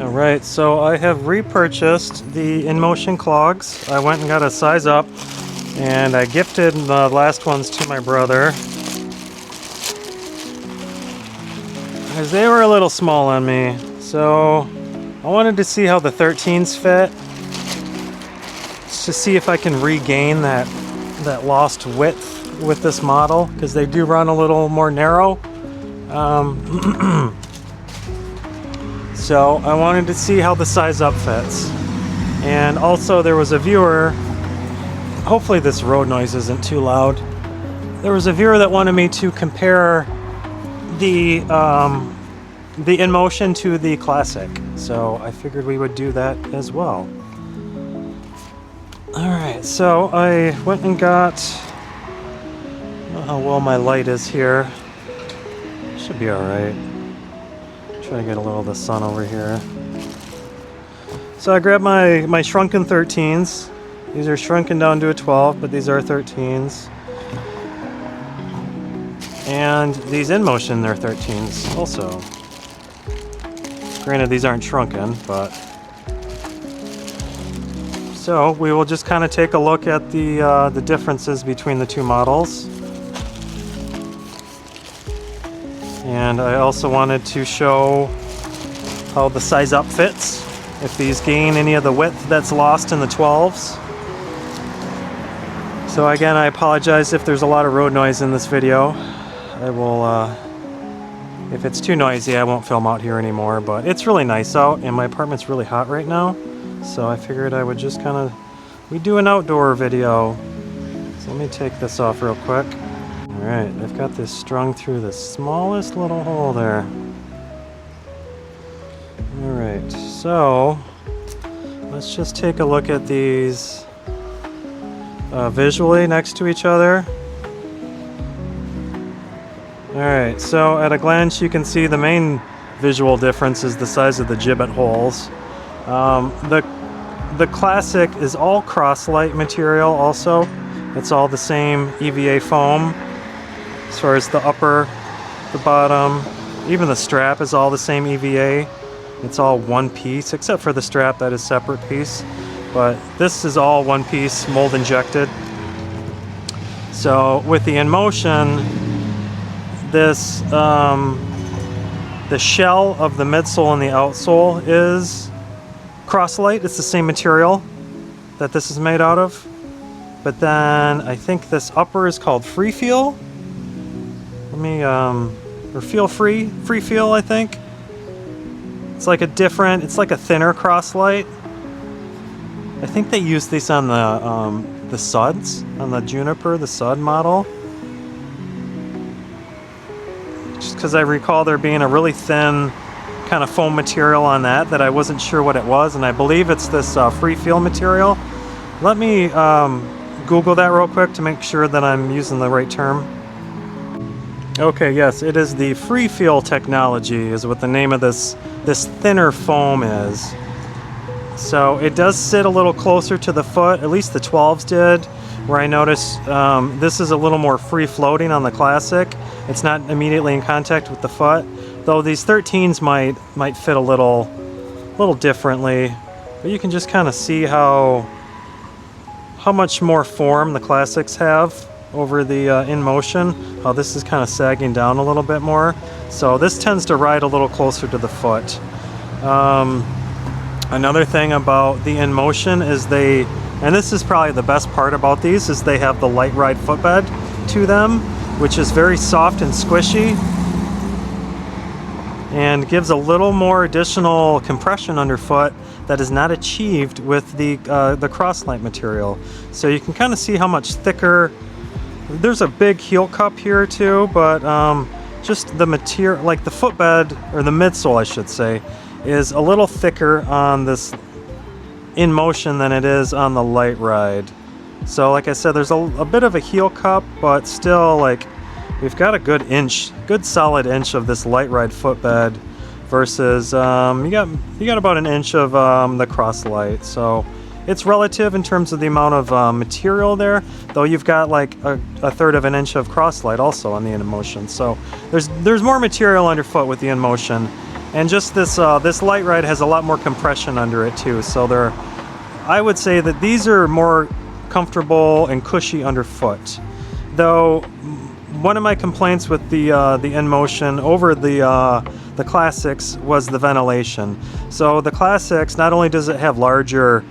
Alright, so I have repurchased the Inmotion Clogs. I went and got a size up, and I gifted the last ones to my brother, because they were a little small on me. So I wanted to see how the 13s fit, just to see if I can regain that lost width with this model, because they do run a little more narrow. So I wanted to see how the size up fits. And also there was a viewer, hopefully this road noise isn't too loud. There was a viewer that wanted me to compare the Inmotion to the Classic. So I figured we would do that as well. Alright, so I went and got, I don't know how well my light is here. Should be alright. Try to get a little of the sun over here. So I grabbed my shrunken 13s. These are shrunken down to a 12, but these are 13s. And these Inmotion, they're 13s also. Granted, these aren't shrunken, but... So we will just kind of take a look at the differences between the two models. And I also wanted to show how the size up fits, if these gain any of the width that's lost in the 12s. So again, I apologize if there's a lot of road noise in this video. I will, if it's too noisy, I won't film out here anymore, but it's really nice out and my apartment's really hot right now. So I figured I would just kind of, we do an outdoor video. So let me take this off real quick. Alright, I've got this strung through the smallest little hole there. Alright, so let's just take a look at these visually next to each other. Alright, so at a glance you can see the main visual difference is the size of the gibbet holes. The Classic is all Crocszilla material also. It's all the same EVA foam. As far as the upper, the bottom, even the strap is all the same EVA. It's all one piece, except for the strap that is separate piece. But this is all one piece, mold injected. So with the Inmotion, this, the shell of the midsole and the outsole is Crocszilla. It's the same material that this is made out of. But then I think this upper is called Free Feel. Or Feel Free Feel, I think. It's like a different, it's like a thinner Crocszilla. I think they use these on the suds, on the Juniper, the sud model. Just because I recall there being a really thin kind of foam material on that I wasn't sure what it was, and I believe it's this Free Feel material. Let me Google that real quick to make sure that I'm using the right term. Okay, yes, it is the Free Feel technology is what the name of this thinner foam is. So it does sit a little closer to the foot, at least the 12s did, where I noticed this is a little more free floating on the Classic. It's not immediately in contact with the foot, though these 13s might fit a little differently. But you can just kind of see how much more form the Classics have over the Inmotion. How this is kind of sagging down a little bit more. So this tends to ride a little closer to the foot. Another thing about the Inmotion is and this is probably the best part about these, is they have the light ride footbed to them, which is very soft and squishy and gives a little more additional compression underfoot that is not achieved with the Crocszilla material. So you can kind of see how much thicker. There's a big heel cup here too, but just the material, like the footbed, or the midsole I should say, is a little thicker on this Inmotion than it is on the light ride. So like I said, there's a bit of a heel cup, but still, like, we've got a good solid inch of this light ride footbed versus you got about an inch of the Crocszilla. So it's relative in terms of the amount of material there, though you've got like a third of an inch of Crocszilla also on the Inmotion. So there's more material underfoot with the Inmotion. And just this this light ride has a lot more compression under it too. So I would say that these are more comfortable and cushy underfoot. Though one of my complaints with the Inmotion over the Classics was the ventilation. So the Classics, not only does it have larger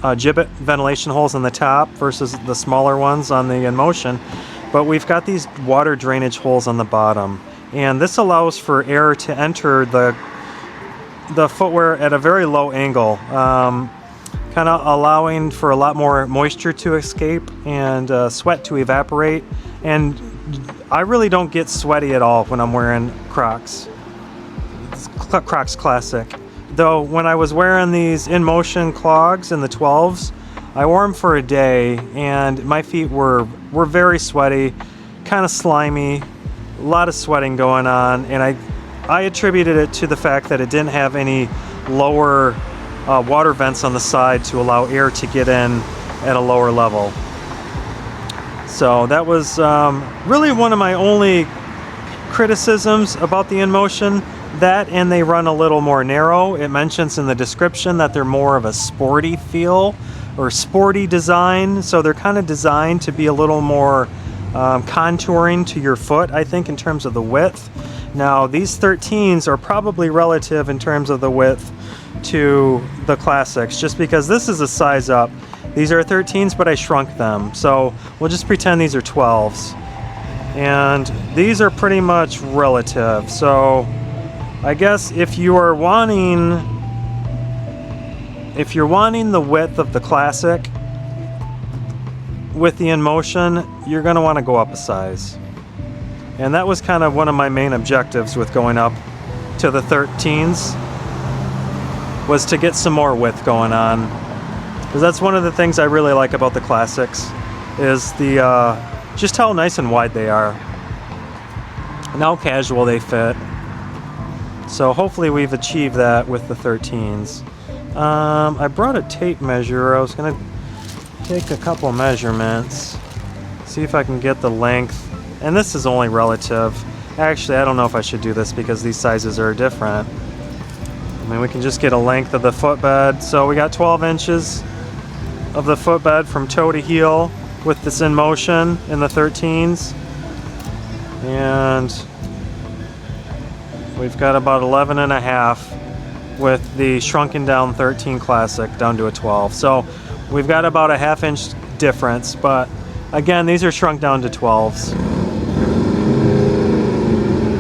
gibbet ventilation holes in the top versus the smaller ones on the Inmotion, but we've got these water drainage holes on the bottom, and this allows for air to enter the footwear at a very low angle, kind of allowing for a lot more moisture to escape and sweat to evaporate. And I really don't get sweaty at all when I'm wearing Crocs. It's Crocs Classic. Though when I was wearing these Inmotion Clogs in the 12s, I wore them for a day and my feet were very sweaty, kind of slimy, a lot of sweating going on, and I attributed it to the fact that it didn't have any lower water vents on the side to allow air to get in at a lower level. So that was really one of my only criticisms about the Inmotion. That, and they run a little more narrow. It mentions in the description that they're more of a sporty feel or sporty design, so they're kind of designed to be a little more contouring to your foot, I think, in terms of the width. Now these 13s are probably relative in terms of the width to the Classics, just because this is a size up. These are 13s, but I shrunk them, so we'll just pretend these are 12s. And these are pretty much relative, so I guess if you're wanting the width of the Classic with the Inmotion, you're going to want to go up a size. And that was kind of one of my main objectives with going up to the 13s, was to get some more width going on. Because that's one of the things I really like about the Classics, is just how nice and wide they are and how casual they fit. So hopefully we've achieved that with the 13s. I brought a tape measure. I was going to take a couple measurements, see if I can get the length. And this is only relative. Actually, I don't know if I should do this because these sizes are different. I mean, we can just get a length of the footbed. So we got 12 inches of the footbed from toe to heel with this Inmotion in the 13s. And we've got about 11.5 with the shrunken down 13 Classic down to a 12. So we've got about a half-inch difference, but again, these are shrunk down to 12s.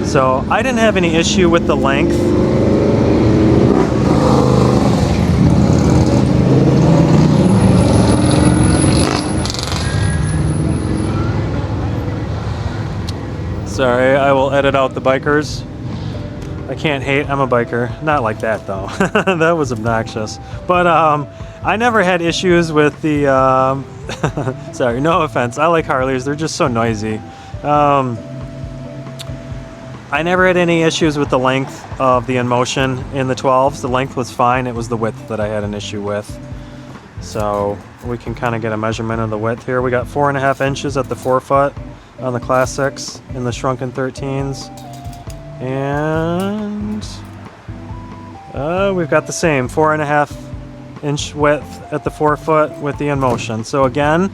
So I didn't have any issue with the length. Sorry, I will edit out the bikers. I can't hate, I'm a biker. Not like that though. That was obnoxious. But I never had issues with the, sorry, no offense. I like Harleys, they're just so noisy. I never had any issues with the length of the Inmotion in the 12s. The length was fine, it was the width that I had an issue with. So we can kind of get a measurement of the width here. We got 4.5 inches at the forefoot on the Classics in the shrunken 13s. And we've got the same 4.5 inch width at the forefoot with the Inmotion. So again,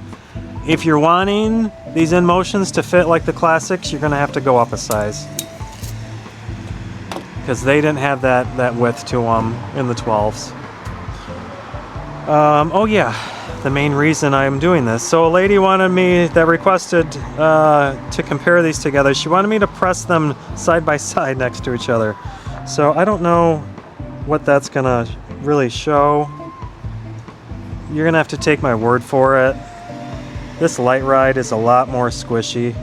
if you're wanting these Inmotions to fit like the Classics, you're gonna have to go up a size, because they didn't have that width to them in the 12s. Oh yeah, the main reason I'm doing this. So a lady wanted me, that requested to compare these together. She wanted me to press them side by side next to each other. So I don't know what that's gonna really show. You're gonna have to take my word for it. This light ride is a lot more squishy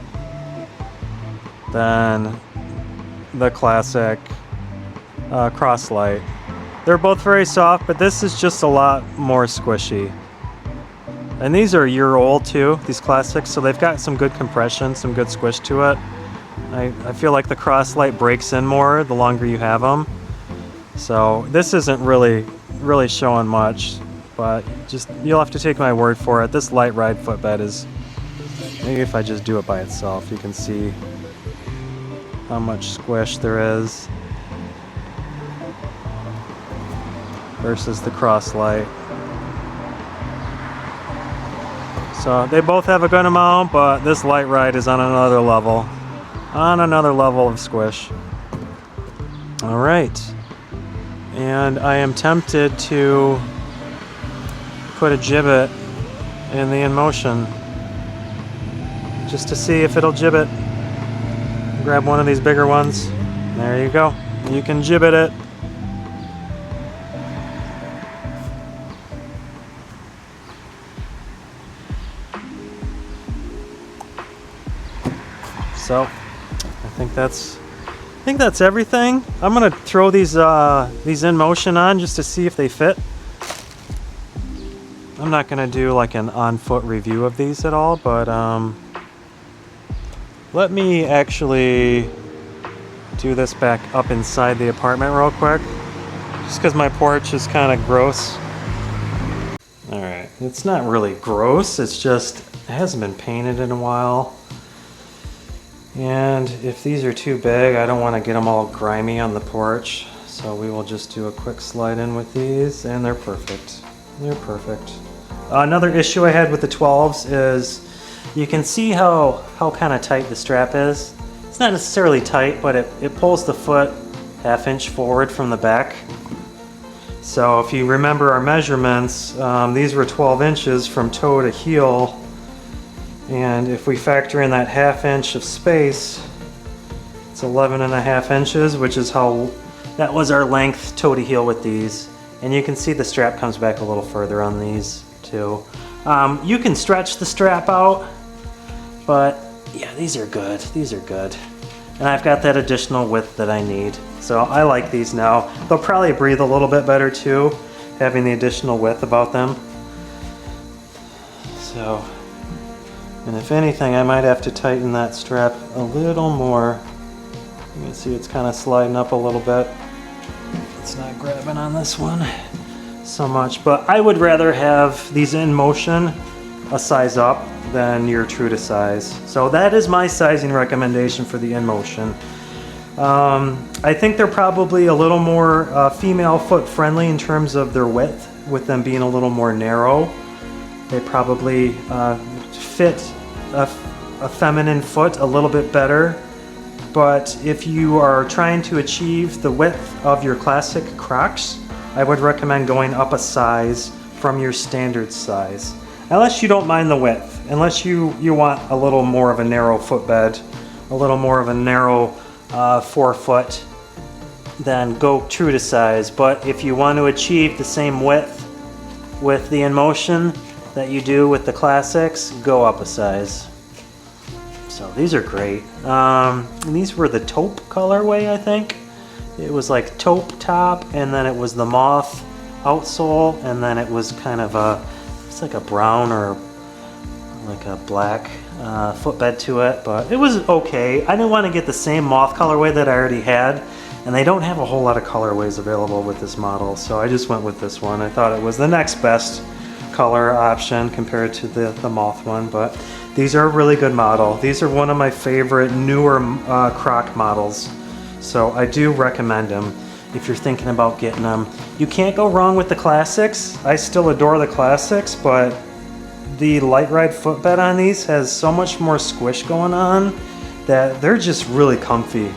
than the Classic Cross Light. They're both very soft, but this is just a lot more squishy. And these are a year old too, these Classics, so they've got some good compression, some good squish to it. I feel like the Cross Light breaks in more the longer you have them. So this isn't really showing much, but just you'll have to take my word for it. This light ride footbed is, maybe if I just do it by itself, you can see how much squish there is. versus the Cross Lite. So they both have a good amount, but this light ride is on another level. On another level of squish. All right. And I am tempted to put a gibbet in the Inmotion just to see if it'll gibbet. Grab one of these bigger ones. There you go. You can gibbet it. So I think that's everything. I'm gonna throw these Inmotion on just to see if they fit. I'm not gonna do like an on-foot review of these at all, but let me actually do this back up inside the apartment real quick, just because my porch is kind of gross. All right, it's not really gross. It's just it hasn't been painted in a while. And if these are too big, I don't want to get them all grimy on the porch. So we will just do a quick slide in with these, and they're perfect. They're perfect. Another issue I had with the 12s is you can see how kind of tight the strap is. It's not necessarily tight, but it pulls the foot ½ inch forward from the back. So if you remember our measurements, these were 12 inches from toe to heel. And if we factor in that ½ inch of space, it's 11.5 inches, which is that was our length toe to heel with these. And you can see the strap comes back a little further on these too. You can stretch the strap out, but yeah, these are good. These are good. And I've got that additional width that I need. So I like these now. They'll probably breathe a little bit better too, having the additional width about them. So. And if anything, I might have to tighten that strap a little more. You can see it's kind of sliding up a little bit. It's not grabbing on this one so much, but I would rather have these Inmotion a size up than your true to size. So that is my sizing recommendation for the Inmotion. I think they're probably a little more female foot friendly in terms of their width, with them being a little more narrow. They probably fit a feminine foot a little bit better, but if you are trying to achieve the width of your classic Crocs, I would recommend going up a size from your standard size. Unless you don't mind the width, unless you want a little more of a narrow footbed, a little more of a narrow forefoot, then go true to size. But if you want to achieve the same width with the Inmotion that you do with the classics, go up a size. So these are great. And these were the taupe colorway, I think. It was like taupe top, and then it was the moth outsole, and then it was kind of it's like a brown or like a black footbed to it, but it was okay. I didn't want to get the same moth colorway that I already had, and they don't have a whole lot of colorways available with this model, so I just went with this one. I thought it was the next best color option compared to the moth one, but these are a really good model. These are one of my favorite newer Croc models, so I do recommend them if you're thinking about getting them. You can't go wrong with the classics. I still adore the classics, but the light ride footbed on these has so much more squish going on that they're just really comfy.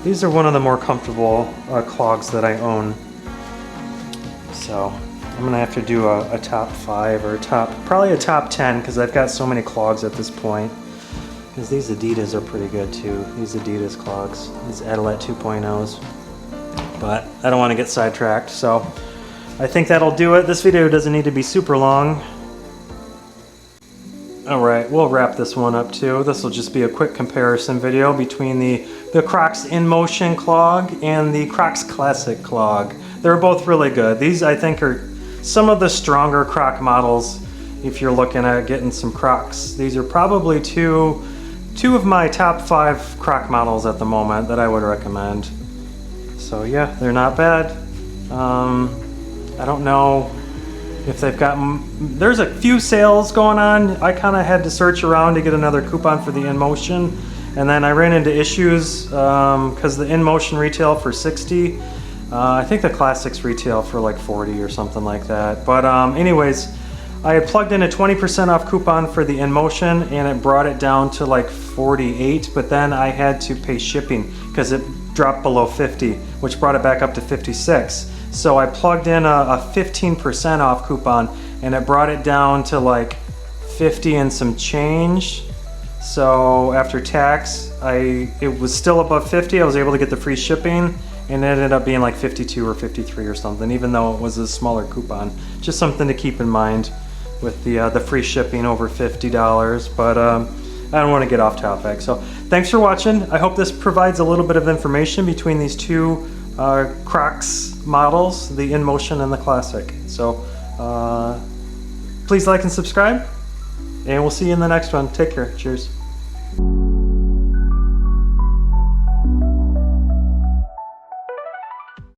These are one of the more comfortable clogs that I own. So I'm gonna have to do a top 5 or probably a top 10, because I've got so many clogs at this point. Because these Adidas are pretty good too. These Adidas clogs, these Adelaide 2.0s. But I don't want to get sidetracked, so I think that'll do it. This video doesn't need to be super long. Alright, we'll wrap this one up too. This will just be a quick comparison video between the Crocs Inmotion Clog and the Crocs Classic Clog. They're both really good. These, I think, are some of the stronger Croc models if you're looking at getting some Crocs. These are probably two of my top 5 Croc models at the moment that I would recommend. So yeah, they're not bad. I don't know if they've got, there's a few sales going on. I kind of had to search around to get another coupon for the Inmotion, and then I ran into issues because the Inmotion retail for $60. I think the Classics retail for like 40 or something like that. But anyways, I had plugged in a 20% off coupon for the Inmotion and it brought it down to like 48, but then I had to pay shipping because it dropped below 50, which brought it back up to 56. So I plugged in a 15% off coupon and it brought it down to like 50 and some change. So after tax, it was still above 50. I was able to get the free shipping and it ended up being like 52 or 53 or something, even though it was a smaller coupon. Just something to keep in mind with the free shipping over $50, but I don't want to get off topic. So thanks for watching. I hope this provides a little bit of information between these two Crocs models, the Inmotion and the Classic. So please like and subscribe, and we'll see you in the next one. Take care. Cheers.